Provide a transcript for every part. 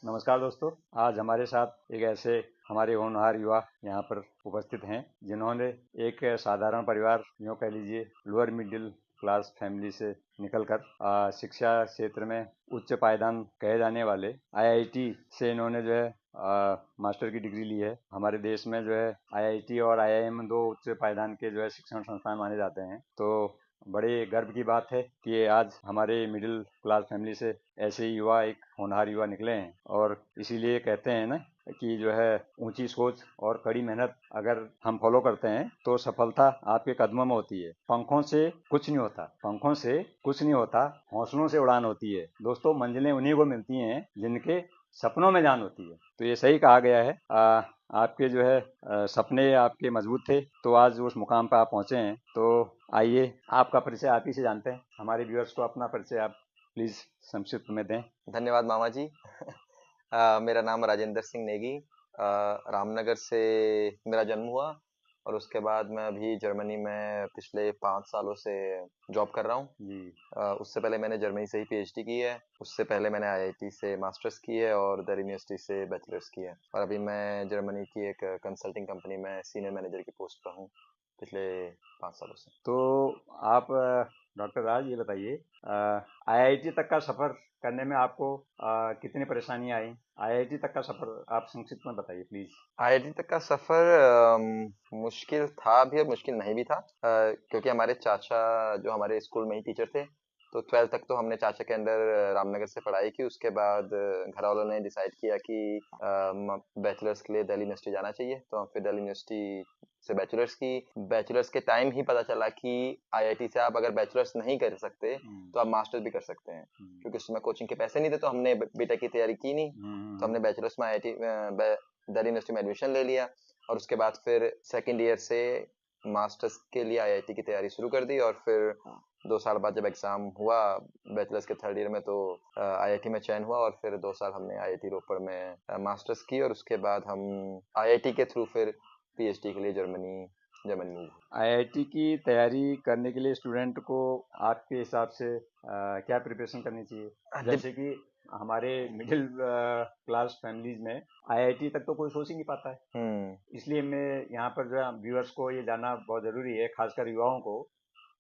नमस्कार दोस्तों। आज हमारे साथ एक ऐसे हमारे होनहार युवा यहाँ पर उपस्थित हैं जिन्होंने एक साधारण परिवार, यूँ कह लीजिए लोअर मिडिल क्लास फैमिली से निकलकर शिक्षा क्षेत्र में उच्च पायदान कहे जाने वाले आईआईटी से इन्होंने जो है मास्टर की डिग्री ली है। हमारे देश में जो है आईआईटी और आईआईएम दो उच्च पायदान के जो है शिक्षण संस्थान माने जाते हैं। तो बड़े गर्व की बात है कि आज हमारे मिडिल क्लास फैमिली से ऐसे ही युवा, एक होनहार युवा निकले हैं। और इसीलिए कहते हैं ना कि जो है ऊंची सोच और कड़ी मेहनत अगर हम फॉलो करते हैं तो सफलता आपके कदमों में होती है। पंखों से कुछ नहीं होता, पंखों से कुछ नहीं होता, हौसलों से उड़ान होती है। दोस्तों, मंजिलें उन्हीं को मिलती हैं जिनके सपनों में जान होती है। तो ये सही कहा गया है। आपके जो है सपने आपके मजबूत थे तो आज उस मुकाम पर आप पहुंचे हैं। तो आइए आपका परिचय आप ही से जानते हैं। हमारे व्यूअर्स को अपना परिचय आप प्लीज संक्षिप्त में दें। धन्यवाद मामा जी। मेरा नाम राजेंद्र सिंह नेगी। रामनगर से मेरा जन्म हुआ और उसके बाद मैं अभी जर्मनी में पिछले 5 सालों से जॉब कर रहा हूँ। जी। उससे पहले मैंने जर्मनी से ही पीएचडी की है। उससे पहले मैंने आईआईटी से मास्टर्स की है और दिल्ली यूनिवर्सिटी से बैचलर्स की है। और अभी मैं जर्मनी की एक कंसल्टिंग कंपनी में सीनियर मैनेजर की पोस्ट पर हूँ पिछले 5 सालों से। तो आप डॉक्टर राज ये बताइए, आईआईटी तक का सफर करने में आपको कितनी परेशानियां आई? आईआईटी तक का सफर आप संक्षिप्त में बताइए प्लीज। आईआईटी तक का सफर मुश्किल था भी और मुश्किल नहीं भी था, क्योंकि हमारे चाचा जो हमारे स्कूल में ही टीचर थे, तो 12th तक तो हमने चाचा के अंडर रामनगर से पढ़ाई की। उसके बाद घर वालों ने डिसाइड किया कि बैचलर्स के लिए दिल्ली यूनिवर्सिटी जाना चाहिए, तो हम फिर दिल्ली यूनिवर्सिटी से बैचलर्स की। बैचलर्स के टाइम ही पता चला कि आईआईटी से आप अगर बैचलर्स नहीं कर सकते तो आप मास्टर्स भी कर सकते हैं, क्योंकि उसमें कोचिंग के पैसे नहीं थे, तो हमने बीटेक की तैयारी की नहीं। तो हमने बैचलर्स में आईआईटी दिल्ली यूनिवर्सिटी में एडमिशन ले लिया और उसके बाद फिर सेकेंड ईयर से मास्टर्स के लिए आईआईटी की तैयारी शुरू कर दी। और फिर 2 साल बाद जब एग्जाम हुआ बैचलर्स के थर्ड ईयर में, तो आईआईटी में चयन हुआ और फिर 2 साल हमने आईआईटी रोपड़ में मास्टर्स की। और उसके बाद हम आईआईटी के थ्रू फिर पीएचडी के लिए जर्मनी मूव। आईआईटी की तैयारी करने के लिए स्टूडेंट को आपके हिसाब से क्या प्रिपरेशन करनी चाहिए? जैसे कि हमारे मिडिल क्लास फैमिलीज में आईआईटी तक तो कोई सोच ही नहीं पाता है। इसलिए मैं यहाँ पर जो है व्यूअर्स को ये जानना बहुत ज़रूरी है, खासकर युवाओं को,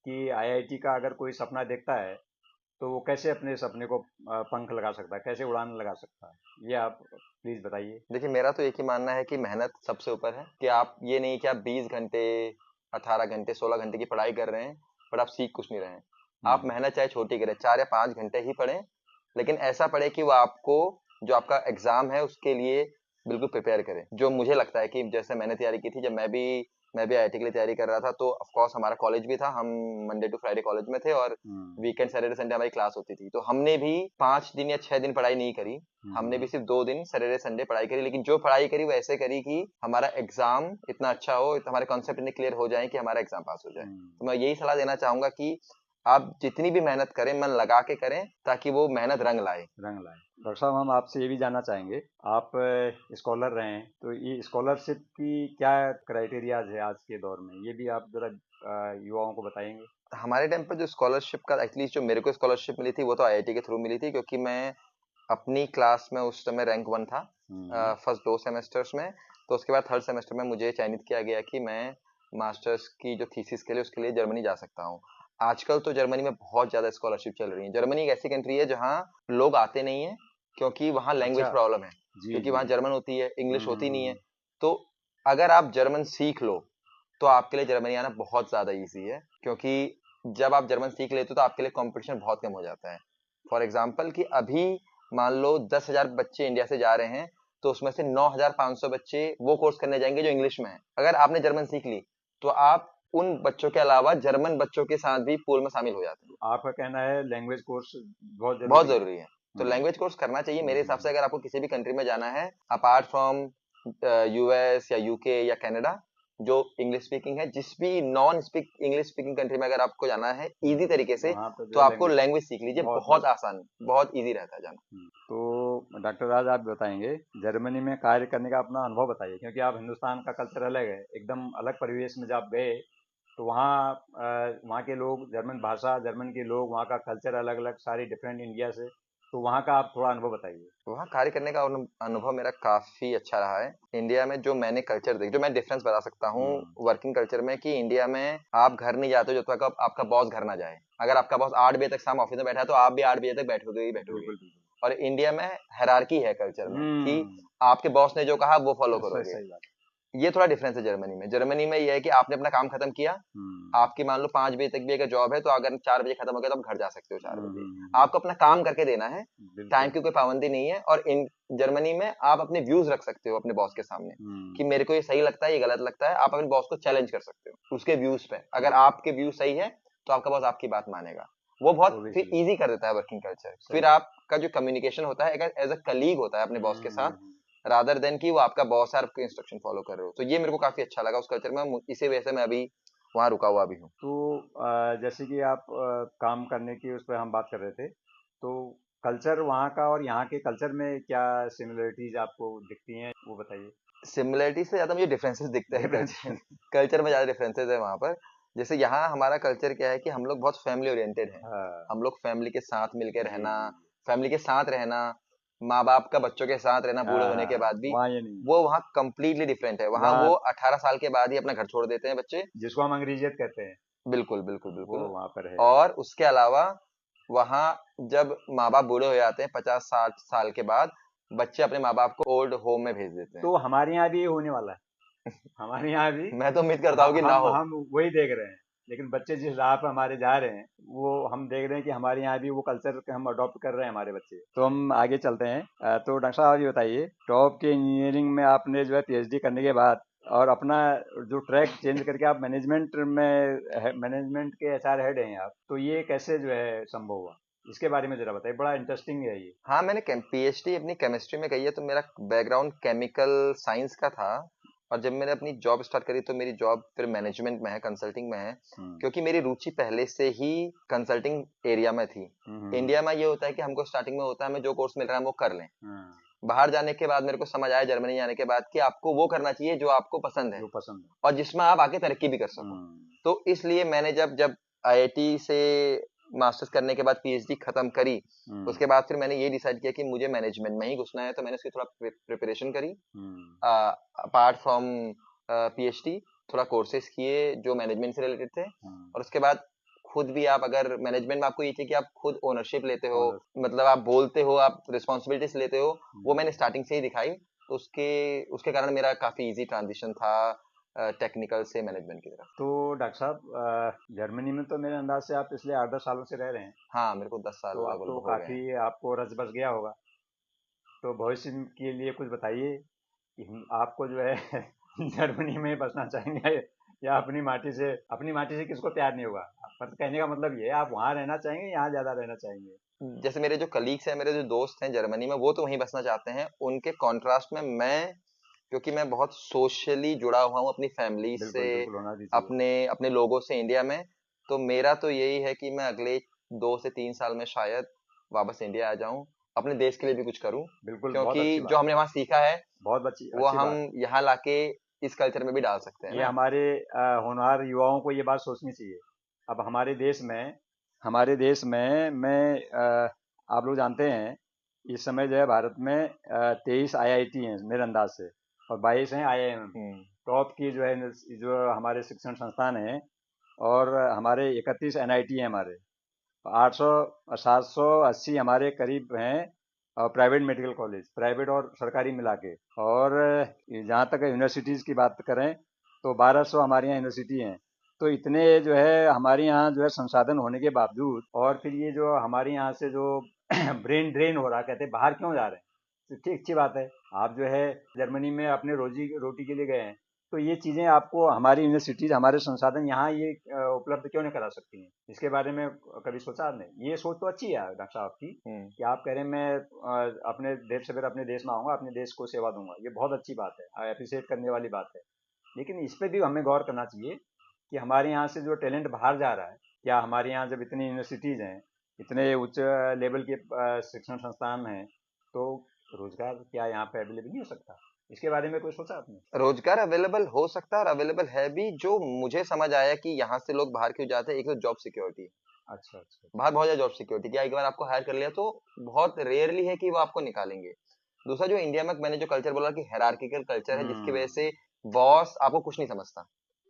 कि आईआईटी का अगर कोई सपना देखता है तो वो कैसे अपने सपने को पंख लगा सकता है, कैसे उड़ान लगा सकता है, ये आप प्लीज बताइए। देखिए, मेरा तो एक ही मानना है कि मेहनत सबसे ऊपर है। कि आप ये नहीं कि आप 20 घंटे 18 घंटे 16 घंटे की पढ़ाई कर रहे हैं बट आप सीख कुछ नहीं रहे हैं। आप मेहनत चाहे छोटी करें, 4 या 5 घंटे ही पढ़ें, लेकिन ऐसा पढ़े कि वो आपको जो आपका एग्जाम है उसके लिए बिल्कुल प्रिपेयर करे। जो मुझे लगता है कि जैसे मैंने तैयारी की थी, जब मैं भी आईआईटी के लिए तैयारी कर रहा था, तो ऑफ कोर्स हमारा कॉलेज भी था, हम मंडे टू फ्राइडे कॉलेज में थे और वीकेंड सैटरडे संडे हमारी क्लास होती थी। तो हमने भी 5 दिन या 6 दिन पढ़ाई नहीं करी। हमने भी सिर्फ 2 दिन सैटरडे संडे पढ़ाई करी, लेकिन जो पढ़ाई करी वो ऐसे करी कि हमारा एग्जाम इतना अच्छा हो, हमारे कॉन्सेप्ट इतने क्लियर हो जाए कि हमारा एग्जाम पास हो जाए। तो मैं यही सलाह देना चाहूंगा कि आप जितनी भी मेहनत करें मन लगा के करें, ताकि वो मेहनत रंग लाए। डॉक्टर साहब, हम आपसे ये भी जानना चाहेंगे, आप स्कॉलर रहे हैं, तो ये स्कॉलरशिप की क्या क्राइटेरियाज है आज के दौर में, ये भी आप जरा युवाओं को बताएंगे। हमारे टाइम पर जो स्कॉलरशिप का, एक्चुअली जो मेरे को स्कॉलरशिप मिली थी वो तो आईआईटी के थ्रू मिली थी, क्योंकि मैं अपनी क्लास में उस समय रैंक 1 था फर्स्ट 2 सेमेस्टर्स में। तो उसके बाद थर्ड सेमेस्टर में मुझे चयनित किया गया कि मैं मास्टर्स की जो थीसिस के लिए उसके लिए जर्मनी जा सकता हूँ। आजकल तो जर्मनी में बहुत ज्यादा स्कॉलरशिप चल रही है। जर्मनी एक ऐसी कंट्री है जहाँ लोग आते नहीं है, क्योंकि वहाँ लैंग्वेज अच्छा। प्रॉब्लम है। जी क्योंकि जी वहाँ जी। जर्मन होती है, इंग्लिश होती नहीं है। तो अगर आप जर्मन सीख लो तो आपके लिए जर्मनी आना बहुत ज्यादा इजी है, क्योंकि जब आप जर्मन सीख लेते हो तो आपके लिए कंपटीशन बहुत कम हो जाता है। फॉर एग्जाम्पल कि अभी मान लो 10,000 बच्चे इंडिया से जा रहे हैं, तो उसमें से 9,500 बच्चे वो कोर्स करने जाएंगे जो इंग्लिश में है। अगर आपने जर्मन सीख ली तो आप उन बच्चों के अलावा जर्मन बच्चों के साथ भी पूल में शामिल हो जाते हैं। आपका कहना है लैंग्वेज कोर्स बहुत बहुत जरूरी है। जरूरी है। तो लैंग्वेज कोर्स करना चाहिए मेरे हिसाब से। हम्म। अगर आपको किसी भी कंट्री में जाना है अपार्ट फ्रॉम यूएस या यूके या कनाडा, जो इंग्लिश स्पीकिंग है, जिस भी non speak English speaking country में अगर आपको जाना है इजी तरीके से, वहाँ पे जो तो है आपको लैंग्वेज लैंग्वेज सीख लीजिए। बहुत बहुत बहुत। आसान, बहुत इजी रहता है जाना। तो डॉक्टर राज, आप बताएंगे जर्मनी में कार्य करने का अपना अनुभव बताइए, क्योंकि आप हिंदुस्तान का कल्चर अलग है, एकदम अलग परिवेश में जब आप गए तो वहाँ के लोग, जर्मन भाषा, जर्मन के लोग, वहाँ का कल्चर अलग अलग, सारी डिफरेंट इंडिया से। तो वहाँ का आप थोड़ा अनुभव बताइए। वहाँ कार्य करने का अनुभव मेरा काफी अच्छा रहा है। इंडिया में जो मैंने कल्चर देख, जो मैं डिफरेंस बता सकता हूँ वर्किंग कल्चर में, कि इंडिया में आप घर नहीं जाते जब तक आपका बॉस घर ना जाए। अगर आपका बॉस 8 बजे तक शाम ऑफिस में बैठा है तो आप भी 8 बजे तक बैठोगे ही बैठोगे। बिल्कुल बिल्कुल। और इंडिया में हायरार्की है कल्चर में कि हम्म। आपके बॉस ने जो कहा वो फॉलो सही करोगे। सही बात। ये थोड़ा डिफरेंस है जर्मनी में। जर्मनी में ये है कि आपने अपना काम खत्म किया, आपकी मान लो 5 बजे तक भी अगर जॉब है तो अगर 4 बजे खत्म हो गया तो आप घर जा सकते हो 4 बजे। आपको अपना काम करके देना है, टाइम बिल्कुल। की कोई पाबंदी नहीं है। और इन जर्मनी में आप अपने व्यूज रख सकते हो अपने बॉस के सामने कि मेरे को ये सही लगता है, ये गलत लगता है। आप अपने बॉस को चैलेंज कर सकते हो उसके व्यूज पे। अगर आपके व्यू सही है तो आपका बॉस आपकी बात मानेगा। वो बहुत फिर Obviously। इजी कर देता है वर्किंग कल्चर। सही फिर बात। आपका जो कम्युनिकेशन होता है एज अ कलीग होता है अपने बॉस के साथ, रादर देन कि वो आपका बॉस है, आपके इंस्ट्रक्शन फॉलो कर रहे हो। तो ये मेरे को काफी अच्छा लगा उस कल्चर में। इसी वजह से मैं अभी वहाँ रुका हुआ भी हूँ। तो जैसे कि आप काम करने की उस पर हम बात कर रहे थे, तो कल्चर वहाँ का और यहाँ के कल्चर में क्या सिमिलरिटीज आपको दिखती हैं, वो बताइए। सिमिलरिटी से ज्यादा मुझे डिफरेंसेस दिखते हैं डिफरेंस। कल्चर कल्चर में ज्यादा डिफरेंसेस है वहाँ पर। जैसे यहाँ हमारा कल्चर क्या है कि हम लोग बहुत फैमिली ओरिएंटेड हैं। हाँ। हम लोग फैमिली के साथ मिलके जी रहना, जी जी। फैमिली के साथ रहना, माँ बाप का बच्चों के साथ रहना बूढ़े हाँ होने के हाँ, बाद भी, वहाँ ये नहीं है। वो वहाँ कंप्लीटली डिफरेंट है। वहाँ वहाँ वो 18 साल के बाद ही अपना घर छोड़ देते हैं बच्चे। जिसको हम अंग्रेजियत कहते हैं, बिल्कुल बिल्कुल वो बिल्कुल। वहाँ पर है। और उसके अलावा वहाँ जब माँ बाप बूढ़े हो जाते हैं 50-60 साल के बाद, बच्चे अपने माँ बाप को ओल्ड होम में भेज देते हैं। तो हमारे यहाँ भी ये होने वाला है। हमारे यहाँ भी मैं तो उम्मीद करता हूँ कि ना हो। हम वही देख रहे हैं। लेकिन बच्चे जिस राह पर हमारे जा रहे हैं, वो हम देख रहे हैं कि हमारे यहाँ भी वो कल्चर हम अडॉप्ट कर रहे हैं हमारे बच्चे। तो हम आगे चलते हैं। तो डॉक्टर साहब ये बताइए, टॉप के इंजीनियरिंग में आपने जो है पीएचडी करने के बाद और अपना जो ट्रैक चेंज करके आप मैनेजमेंट के एचआर हेड हैं आप, तो ये कैसे जो है संभव हुआ, इसके बारे में जरा बताइए, बड़ा इंटरेस्टिंग है ये। हाँ, मैंने पीएचडी अपनी केमिस्ट्री में की है। तो मेरा बैकग्राउंड केमिकल साइंस का था। और जब मैंने अपनी जॉब स्टार्ट करी तो मेरी जॉब फिर मैनेजमेंट में है, कंसल्टिंग में है। क्योंकि मेरी रुचि पहले से ही कंसल्टिंग एरिया में थी। इंडिया में ये होता है कि हमको स्टार्टिंग में होता है हमें जो कोर्स मिल रहा है वो कर लें। बाहर जाने के बाद मेरे को समझ आया, जर्मनी जाने के बाद, कि आपको वो करना चाहिए जो आपको पसंद है जो पसंद है। और जिसमें आप आगे तरक्की भी कर सको। तो इसलिए मैंने जब जब आईआईटी से मास्टर्स करने के बाद पीएचडी खत्म करी, उसके बाद फिर मैंने ये डिसाइड किया कि मुझे मैनेजमेंट में ही घुसना है। तो मैंने उसकी थोड़ा प्रिपरेशन करी, अपार्ट फ्रॉम पीएचडी थोड़ा कोर्सेज किए जो मैनेजमेंट से रिलेटेड थे। और उसके बाद खुद भी आप अगर मैनेजमेंट में आपको ये चाहिए कि आप खुद ओनरशिप लेते हो, मतलब आप बोलते हो, आप रिस्पॉन्सिबिलिटीज लेते हो, वो मैंने स्टार्टिंग से ही दिखाई। तो उसके उसके कारण मेरा काफी इजी ट्रांजिशन था टेक्निकल से मैनेजमेंट की तरफ। तो डॉक्टर साहब, जर्मनी में तो मेरे अंदाज से आप पिछले 8-10 सालों से रह रहे हैं, हाँ, मेरे को 10 साल तो अब लगभग तो हो गए हैं। काफ़ी आपको रच बस गया होगा। तो भविष्य के लिए कुछ बताइए कि आपको जो है जर्मनी में बसना चाहेंगे या अपनी माटी से किसको प्यार नहीं होगा। पर कहने का मतलब ये है, आप वहाँ रहना चाहेंगे, यहाँ ज़्यादा रहना चाहेंगे। जैसे मेरे जो कलीग्स हैं, मेरे जो दोस्त हैं जर्मनी में, वो तो वहीं बसना चाहते हैं। उनके कॉन्ट्रास्ट में मैं, क्योंकि मैं बहुत सोशली जुड़ा हुआ हूँ अपनी फैमिली से, बिल्कुल बिल्कुल, होना भी चाहिए। अपने अपने लोगों से इंडिया में। तो मेरा तो यही है कि मैं अगले 2 से 3 साल में शायद वापस इंडिया आ जाऊं, अपने देश के लिए भी कुछ करूं। बिल्कुल, बहुत क्योंकि अच्छी जो बात है। हमने वहाँ सीखा है बहुत अच्छी वो अच्छी हम बात। यहाँ लाके इस कल्चर में भी डाल सकते हैं ये ना। हमारे होनहार युवाओं को ये बात सोचनी चाहिए। अब हमारे देश में आप लोग जानते हैं, इस समय जो है भारत में 23 आईआईटी हैं मेरे अंदाज से, और 22 हैं आईआईएम। टॉप की जो है जो हमारे शिक्षण संस्थान हैं, और हमारे 31 एनआईटी हैं हमारे, 800 780 हमारे करीब हैं। और प्राइवेट मेडिकल कॉलेज, प्राइवेट और सरकारी मिला के। और जहाँ तक यूनिवर्सिटीज़ की बात करें तो 1200 हमारे यहाँ यूनिवर्सिटी हैं। तो इतने जो है हमारे यहाँ जो है संसाधन होने के बावजूद, और फिर ये जो हमारे यहाँ से जो ब्रेन ड्रेन हो रहा, कहते हैं बाहर क्यों जा रहे हैं। तो ठीक अच्छी बात है, आप जो है जर्मनी में अपने रोजी रोटी के लिए गए हैं, तो ये चीज़ें आपको हमारी यूनिवर्सिटीज़, हमारे संसाधन यहाँ ये उपलब्ध क्यों नहीं करा सकती हैं। इसके बारे में कभी सोचा आपने? ये सोच तो अच्छी है डॉक्टर साहब की, कि आप कह रहे हैं मैं अपने देश से फिर अपने देश में आऊँगा, अपने देश को सेवा दूंगा, ये बहुत अच्छी बात है, अप्रिशिएट करने वाली बात है। लेकिन इस पे भी हमें गौर करना चाहिए कि हमारे यहाँ से जो टैलेंट बाहर जा रहा है, क्या हमारे यहाँ जब इतनी यूनिवर्सिटीज़ हैं, इतने उच्च लेवल के शिक्षण संस्थान हैं, तो रोजगार क्या यहाँ पे अवेलेबल नहीं हो सकता? इसके बारे में कोई सोचा आपने? रोजगार अवेलेबल हो सकता है और अवेलेबल है भी। जो मुझे समझ आया कि यहाँ से लोग बाहर क्यों जाते हैं, एक तो जॉब सिक्योरिटी। अच्छा अच्छा। बाहर बहुत ज्यादा जॉब सिक्योरिटी की, एक बार आपको हायर कर लिया तो बहुत रेयरली है कि वो आपको निकालेंगे। दूसरा जो इंडिया में मैंने जो कल्चर बोला कि हायरार्किकल कल्चर है, जिसकी वजह हम्म। से बॉस आपको कुछ नहीं समझता,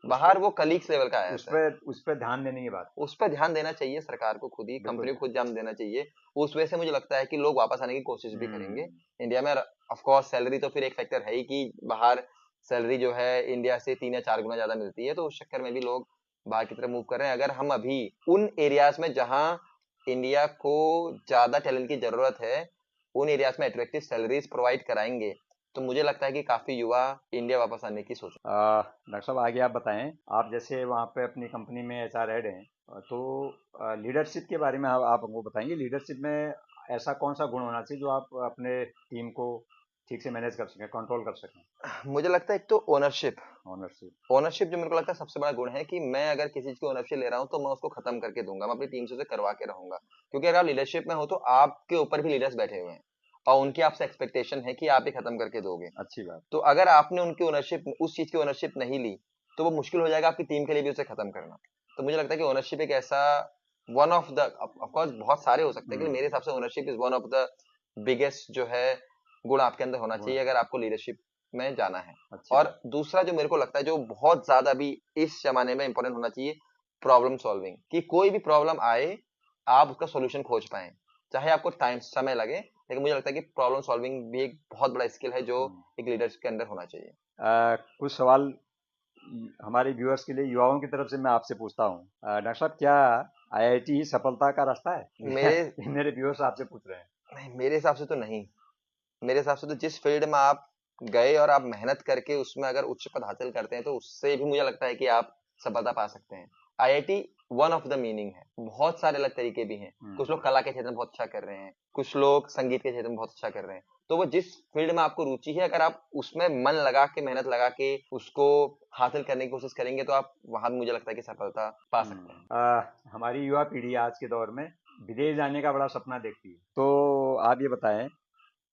उस बाहर वो कलीग्स लेवल का आ उस जाता है। पे उस पे ध्यान देने की बात है। उस पर ध्यान देना चाहिए सरकार को, खुद ही बिल्कुल कंपनी को खुद ध्यान देना चाहिए। उस वजह से मुझे लगता है कि लोग वापस आने की कोशिश भी करेंगे हम्म। इंडिया में। ऑफ कोर्स सैलरी तो फिर एक फैक्टर है ही कि बाहर सैलरी जो है इंडिया से 3 या 4 गुना ज्यादा मिलती है, तो उस चक्कर में भी लोग बाहर की तरफ मूव कर रहे हैं। अगर हम अभी उन एरियाज में जहां इंडिया को ज्यादा टैलेंट की जरूरत है, उन एरियाज में अट्रैक्टिव सैलरीज प्रोवाइड कराएंगे, तो मुझे लगता है कि काफी युवा इंडिया वापस आने की सोच। डॉक्टर साहब आगे आप बताएं, आप जैसे वहाँ पे अपनी कंपनी में एचआर हेड हैं, तो लीडरशिप के बारे में आप हमको बताएंगे। लीडरशिप में ऐसा कौन सा गुण होना चाहिए जो आप अपने टीम को ठीक से मैनेज कर सकें, कंट्रोल कर सकें? मुझे लगता है एक तो ओनरशिप। ओनरशिप। ओनरशिप जो मेरे को लगता है सबसे बड़ा गुण है कि मैं अगर किसी चीज की ओनरशिप ले रहा हूँ तो मैं उसको खत्म करके दूंगा, मैं अपनी टीम से उसे करवा के रहूंगा। क्योंकि अगर आप लीडरशिप में हो तो आपके ऊपर भी लीडर्स बैठे हुए हैं और उनकी आपसे एक्सपेक्टेशन है कि आप ही खत्म करके दोगे। अच्छी बात। तो अगर आपने उनकी ओनरशिप, उस चीज की ओनरशिप नहीं ली, तो वो मुश्किल हो जाएगा आपकी टीम के लिए भी उसे खत्म करना। तो मुझे लगता है कि ओनरशिप एक ऐसा one of the, of course बहुत सारे हो सकते हैं, लेकिन मेरे हिसाब से ownership is one of the biggest जो है गुण आपके अंदर होना गुण चाहिए है। अगर आपको लीडरशिप में जाना है। अच्छी और बात। दूसरा जो मेरे को लगता है जो बहुत ज्यादा भी इस जमाने में इंपॉर्टेंट होना चाहिए, प्रॉब्लम सॉल्विंग। कि कोई भी प्रॉब्लम आए आप उसका सॉल्यूशन खोज पाए, चाहे आपको टाइम समय लगे, लेकिन मुझे लगता है कि प्रॉब्लम सॉल्विंग भी एक बहुत बड़ा स्किल है जो हम्म। एक लीडर्स के अंदर होना चाहिए। कुछ सवाल हमारे व्यूअर्स के लिए, युवाओं की तरफ से मैं आपसे पूछता हूँ। डॉक्टर साहब, क्या आईआईटी ही सफलता का रास्ता है? मेरे ये मेरे व्यूअर्स आपसे पूछ रहे हैं। नहीं, मेरे हिसाब से तो नहीं। मेरे हिसाब से तो जिस फील्ड में आप गए और आप मेहनत करके उसमें अगर उच्च पद हासिल करते हैं, तो उससे भी मुझे लगता है कि आप सफलता पा सकते हैं। IIT one of the meaning है, बहुत सारे अलग तरीके भी हैं। कुछ लोग कला के क्षेत्र में बहुत अच्छा कर रहे हैं, कुछ लोग संगीत के क्षेत्र में बहुत अच्छा कर रहे हैं। तो वो जिस फील्ड में आपको रुचि है, अगर आप उसमें मन लगा के, मेहनत लगा के उसको हासिल करने की कोशिश करेंगे, तो आप वहां भी मुझे लगता है कि सफलता पा सकते हैं। हमारी युवा पीढ़ी आज के दौर में विदेश जाने का बड़ा सपना देखती है, तो आप ये बताएं,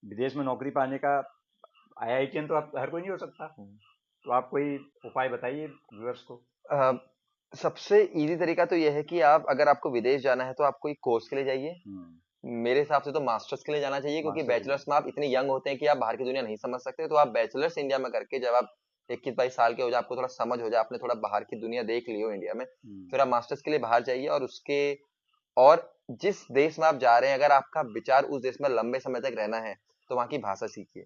विदेश में नौकरी पाने का आईआईटीएन तो आप हर कोई नहीं हो सकता, तो आप कोई उपाय बताइए व्यूअर्स को। अ, सबसे इजी तरीका तो यह है कि आप, अगर आपको विदेश जाना है तो आप कोई कोर्स के लिए जाइए। मेरे हिसाब से तो मास्टर्स के लिए जाना चाहिए, क्योंकि मास्टर डिग्री। बैचलर्स में आप इतने यंग होते हैं कि आप बाहर की दुनिया नहीं समझ सकते। तो आप बैचलर्स इंडिया में करके जब आप 21-22 साल के हो जाए, आपको थोड़ा समझ हो जाए, आपने थोड़ा बाहर की दुनिया देख ली हो इंडिया में, फिर आप मास्टर्स के लिए बाहर जाइए। और उसके, और जिस देश में आप जा रहे हैं, अगर आपका विचार उस देश में लंबे समय तक रहना है, तो वहाँ की भाषा सीखिए।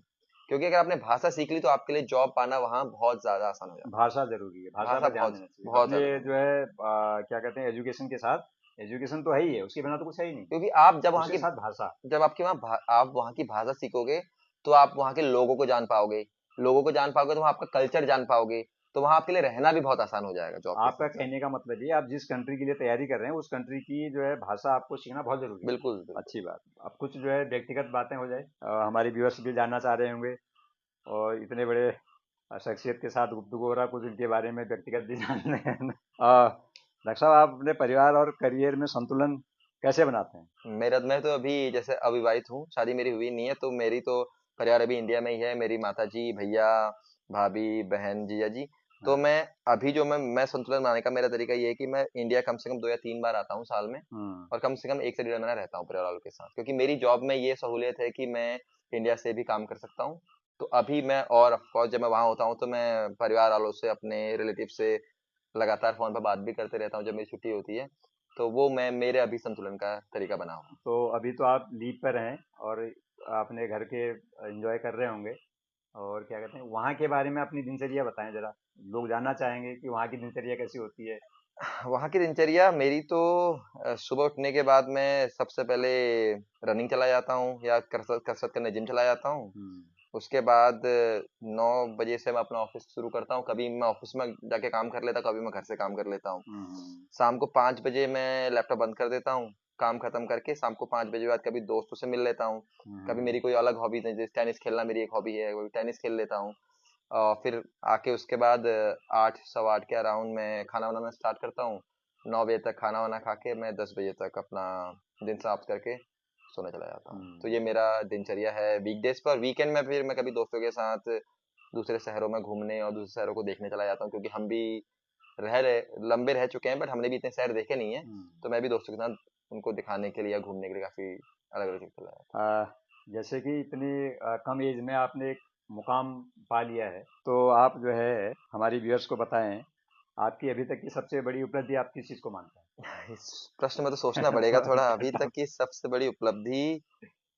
क्योंकि अगर आपने भाषा सीख ली तो आपके लिए जॉब पाना वहाँ बहुत ज्यादा आसान हो जाता भाषा जरूरी है, है। भाषा भाषा पे ध्यान बहुत देना चाहिए बहुत अपने, ज्यादा जो जरूरी है। है क्या कहते हैं, एजुकेशन के साथ, एजुकेशन तो है ही है, उसके बिना तो कुछ है ही नहीं, क्योंकि आप जब वहाँ उसके की, साथ भाषा। जब आपके आप वहाँ की भाषा सीखोगे, तो आप वहाँ के लोगों को जान पाओगे। लोगों को जान पाओगे तो वहाँ आपका कल्चर जान पाओगे, तो वहाँ आपके लिए रहना भी बहुत आसान हो जाएगा जॉब के आपका साथ साथ। कहने का मतलब ये, आप जिस कंट्री के लिए तैयारी कर रहे हैं उस कंट्री की जो है भाषा आपको सीखना बहुत जरूरी है। बिल्कुल बिल्कुल। अच्छी बात। अब कुछ जो है व्यक्तिगत बातें हो जाए, हमारे व्यूअर्स भी जानना चाह रहे होंगे, और इतने बड़े शख्सियत के साथ गुफ्तगू हो रहा, कुछ इनके बारे में व्यक्तिगत भी जानना है। डॉक्टर साहब, आप अपने परिवार और करियर में संतुलन कैसे बनाते हैं? मैं तो अभी जैसे अविवाहित हूँ, शादी मेरी हुई नहीं है, तो मेरी तो परिवार अभी इंडिया में ही है। मेरी माता जी, भैया, भाभी, बहन, जीजा जी। तो हाँ। मैं अभी जो मैं संतुलन बनाने का मेरा तरीका ये है कि मैं इंडिया कम से कम 2 या 3 बार आता हूँ साल में, हम्म। और कम से कम 1 से 1.5 महीना रहता हूँ परिवार वालों के साथ, क्योंकि मेरी जॉब में ये सहूलियत है कि मैं इंडिया से भी काम कर सकता हूँ। तो अभी मैं, और ऑफकोर्स जब मैं वहाँ होता हूँ तो मैं परिवार वालों से, अपने रिलेटिव से लगातार फोन पर बात भी करते रहता हूँ जब मेरी छुट्टी होती है। तो वो मैं, मेरे अभी संतुलन का तरीका बना हुआ। तो अभी तो आप लीव पर हैं और अपने घर के एंजॉय कर रहे होंगे, और क्या कहते हैं, वहाँ के बारे में अपनी दिनचर्या बताएं जरा, लोग जानना चाहेंगे कि वहाँ की दिनचर्या कैसी होती है। वहाँ की दिनचर्या मेरी तो, सुबह उठने के बाद मैं सबसे पहले रनिंग चला जाता हूँ, या कसरत कसरत करने जिम चला जाता हूँ। हम्म। उसके बाद 9 बजे से मैं अपना ऑफिस शुरू करता हूँ। कभी मैं ऑफिस में जाके काम कर लेता हूँ, कभी मैं घर से काम कर लेता हूँ। हम्म। शाम को 5 बजे मैं लैपटॉप बंद कर देता हूँ, काम खत्म करके शाम को 5 बजे बाद कभी दोस्तों से मिल लेता हूँ। कभी हम्म। मेरी कोई अलग हॉबी है, जैसे टेनिस खेलना मेरी एक हॉबी है, वो टेनिस खेल लेता हूँ। और फिर आके उसके बाद 8 सवा 8 के अराउंड मैं खाना बनाना स्टार्ट करता हूँ। 9 बजे तक खाना वाना खा के मैं 10 बजे तक अपना दिन समाप्त करके सोने चला जाता हूँ। तो ये हम्म। मेरा दिनचर्या है वीकडेज पर। वीकेंड में फिर मैं कभी दोस्तों के साथ दूसरे शहरों में घूमने और दूसरे शहरों को देखने चला जाता हूँ, क्योंकि हम भी लंबे रह चुके हैं, बट हमने भी इतने शहर देखे नहीं है। हम्म। तो मैं भी दोस्तों के साथ उनको दिखाने के लिए या घूमने के लिए काफी अलग अलग जगह लाया था। जैसे कि इतनी कम एज में आपने एक मुकाम पा लिया है, तो आप जो है हमारी व्यूअर्स को बताएं, आपकी अभी तक की सबसे बड़ी उपलब्धि आप किस चीज को मानते इस प्रश्न में तो सोचना हैं? पड़ेगा थोड़ा। थोड़ा अभी तक tough। की सबसे बड़ी उपलब्धि,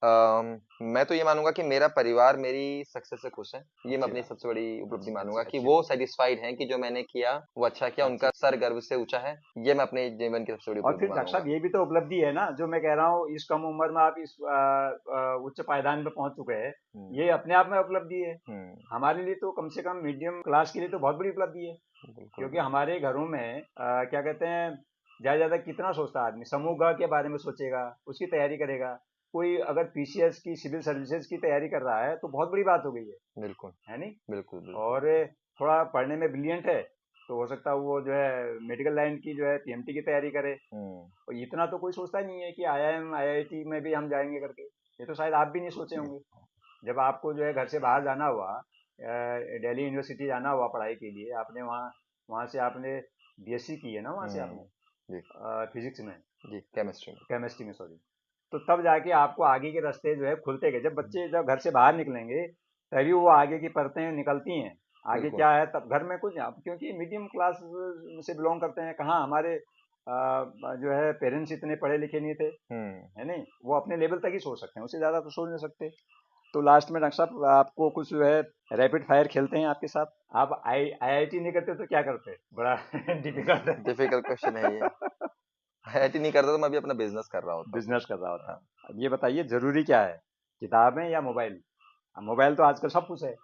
मैं तो ये मानूंगा कि मेरा परिवार मेरी सक्सेस से खुश है। ये मैं अच्छी अपनी बात। सबसे बड़ी उपलब्धि अच्छी अच्छी मानूंगा कि अच्छी वो सेटिस्फाइड हैं कि जो मैंने किया वो अच्छा किया, अच्छी। उनका सर गर्व से ऊंचा है। ये मैं अपने जीवन की सबसे बड़ी और उपलब्धि फिर डॉक्टर मानूंगा। साहब ये भी तो उपलब्धि है ना, जो मैं कह रहा हूँ, इस कम उम्र में आप इस उच्च पायदान पे पहुंच चुके हैं। हम्म। ये अपने आप में उपलब्धि है। हम्म। हमारे लिए तो कम से कम मीडियम क्लास के लिए तो बहुत बड़ी उपलब्धि है। बिल्कुल क्योंकि बिल्कुल। हमारे घरों में क्या कहते हैं, ज्यादा ज्यादा कितना सोचता है आदमी, समूह ग के बारे में सोचेगा, उसकी तैयारी करेगा। कोई अगर पीसीएस की, सिविल सर्विसेज की तैयारी कर रहा है तो बहुत बड़ी बात हो गई बिल्कुल है नहीं? बिल्कुल। बिल्कुल। और थोड़ा पढ़ने में ब्रिलियंट है तो हो सकता है वो जो है मेडिकल लाइन की जो है पीएमटी की तैयारी करे। हम्म। और इतना तो कोई सोचता ही नहीं है कि आईआईएम आईआईटी में भी हम जाएंगे करके। ये तो शायद आप भी नहीं सोचे होंगे। जब आपको जो है घर से बाहर जाना हुआ, दिल्ली यूनिवर्सिटी जाना हुआ पढ़ाई के लिए, आपने वहाँ वहाँ से आपने बीएससी की है ना, वहाँ से हम्म। आपने जी। फिजिक्स में, जी, केमिस्ट्री में। केमिस्ट्री में सॉरी। तो तब जाके आपको आगे के रास्ते जो है खुलते गए। जब बच्चे जब घर से बाहर निकलेंगे तभी वो आगे की परतें निकलती हैं। आगे बिल्कुल। क्या है तब घर में कुछ, क्योंकि मीडियम क्लास से बिलोंग करते हैं, कहाँ हमारे जो है पेरेंट्स इतने पढ़े लिखे नहीं थे, हम्म। है नहीं? वो अपने लेवल तक ही सोच सकते हैं, उससे ज़्यादा तो सोच नहीं सकते। तो लास्ट में डॉक्टर साहब आपको कुछ जो है रैपिड फायर खेलते हैं आपके साथ। आप आईआईटी नहीं करते तो क्या करते? बड़ा डिफिकल्ट डिफिकल्ट क्वेश्चन है ये। है। आईआईटी नहीं करता तो मैं भी अपना बिजनेस कर रहा होता। बिजनेस कर रहा होता। हाँ। अब ये बताइए जरूरी क्या है, किताबें या मोबाइल? अब मोबाइल तो आजकल सब कुछ है,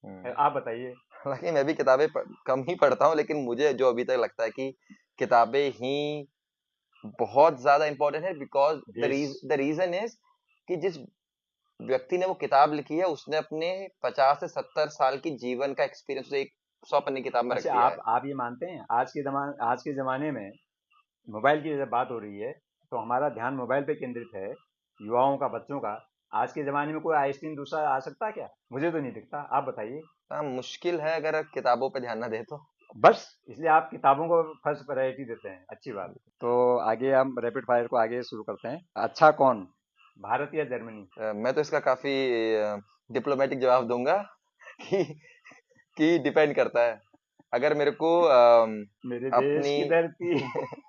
हम्म। आप बताइए। हालांकि मैं भी किताबें कम ही पढ़ता हूँ, लेकिन मुझे जो अभी तक लगता है कि किताबें ही बहुत ज्यादा इंपॉर्टेंट है। बिकॉज देश। द रीजन इज कि जिस व्यक्ति ने वो किताब लिखी है उसने अपने 50 से 70 साल की जीवन का एक्सपीरियंस एक 100 पन्ने की किताब में रख अच्छा, दिया है। आप ये मानते हैं आज के जमाने में मोबाइल की जब बात हो रही है तो हमारा ध्यान मोबाइल पे केंद्रित है, युवाओं का, बच्चों का। आज के जमाने में कोई आइंस्टीन दूसरा आ सकता है क्या? मुझे तो नहीं दिखता, आप बताइए। हाँ, मुश्किल है अगर किताबों पे ध्यान ना दे तो। बस इसलिए आप किताबों को फर्स्ट प्रायोरिटी देते हैं, अच्छी बात। तो आगे हम रैपिड फायर को आगे शुरू करते हैं। अच्छा कौन, भारत या जर्मनी? मैं तो इसका काफी डिप्लोमेटिक जवाब दूंगा कि डिपेंड करता है। अगर मेरे को मेरे देश अपनी की धरती।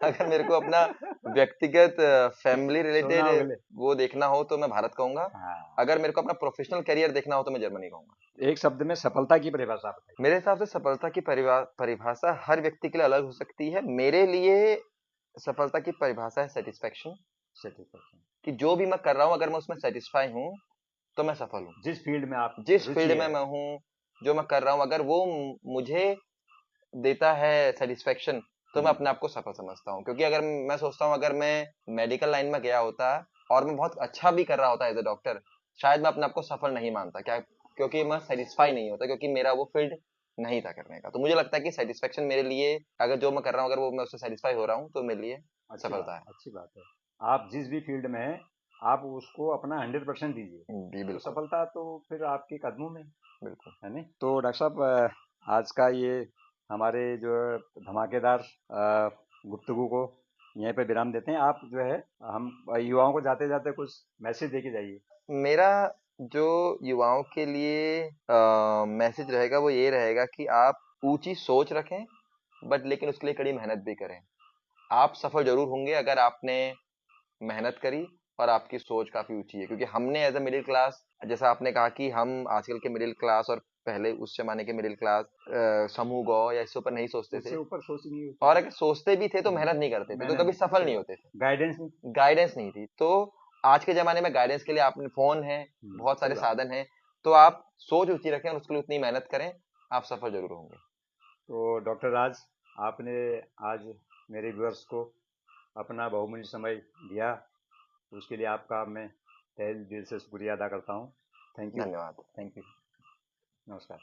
अगर मेरे को अपना व्यक्तिगत फैमिली सोना रिलेटेड उगले। वो देखना हो तो मैं भारत कहूंगा। हाँ। अगर मेरे को अपना प्रोफेशनल करियर देखना हो तो मैं जर्मनी कहूंगा। एक शब्द में सफलता की परिभाषा बताइए। मेरे हिसाब से सफलता की परिभाषा हर व्यक्ति के लिए अलग हो सकती है। मेरे लिए सफलता की परिभाषा है सेटिस्फेक्शन। सेटिस्फेक्शन। कि जो भी मैं कर रहा हूँ अगर मैं उसमें सेटिस्फाई हूँ तो मैं सफल हूँ। जिस फील्ड में आप जिस रुचि फील्ड में है। मैं हूँ, जो मैं कर रहा हूँ, अगर वो मुझे देता है सेटिस्फेक्शन तो मैं अपने आप को सफल समझता हूँ। क्योंकि अगर मैं सोचता हूँ अगर मैं मेडिकल लाइन में गया होता और मैं बहुत अच्छा भी कर रहा होता एज ए डॉक्टर, शायद मैं अपने आप को सफल नहीं मानता। क्या? क्योंकि मैं सेटिस्फाई नहीं होता, क्योंकि मेरा वो फील्ड नहीं था करने का। तो मुझे लगता है कि सेटिस्फेक्शन मेरे लिए, अगर जो मैं कर रहा हूँ अगर वो मैं उससे सेटिस्फाई हो रहा हूँ तो मेरे लिए अच्छी बात, सफलता है। अच्छी बात है। आप जिस भी फील्ड में हैं, आप उसको अपना 100% दीजिए, जी तो बिल्कुल। सफलता तो फिर आपके कदमों में बिल्कुल। है नहीं? तो डॉक्टर साहब आज का ये हमारे जो धमाकेदार गुफ्तगू को यहीं पे विराम देते हैं। आप जो है हम युवाओं को जाते जाते कुछ मैसेज दे के जाइए। मेरा जो युवाओं के लिए मैसेज रहेगा वो ये रहेगा कि आप ऊंची सोच रखें, बट लेकिन उसके लिए कड़ी मेहनत भी करें। आप सफल जरूर होंगे अगर आपने मेहनत करी और आपकी सोच काफी ऊंची है। क्योंकि हमने एज अ मिडिल क्लास, जैसा आपने कहा कि हम आजकल के मिडिल क्लास और पहले उस जमाने के मिडिल क्लास समूह गौ या इसके ऊपर नहीं सोचते उससे थे। ऊपर सोच नहीं होती और थी। अगर सोचते भी थे तो मेहनत नहीं करते थे, तो मैंने कभी नहीं, सफल अच्छी नहीं बात। होते थे। गाइडेंस नहीं। गाइडेंस नहीं थी। तो आज के जमाने में गाइडेंस के लिए आपने फोन है, बहुत सही सारे बात। साधन हैं। तो आप सोच ऊंची रखें और उसके लिए उतनी मेहनत करें, आप सफल जरूर होंगे। तो डॉक्टर राज, आपने आज मेरे व्यूअर्स को अपना बहुमूल्य समय दिया, उसके लिए आपका मैं तहे दिल से शुक्रिया अदा करता हूँ। Thank you. धन्यवाद। Thank you. नमस्कार।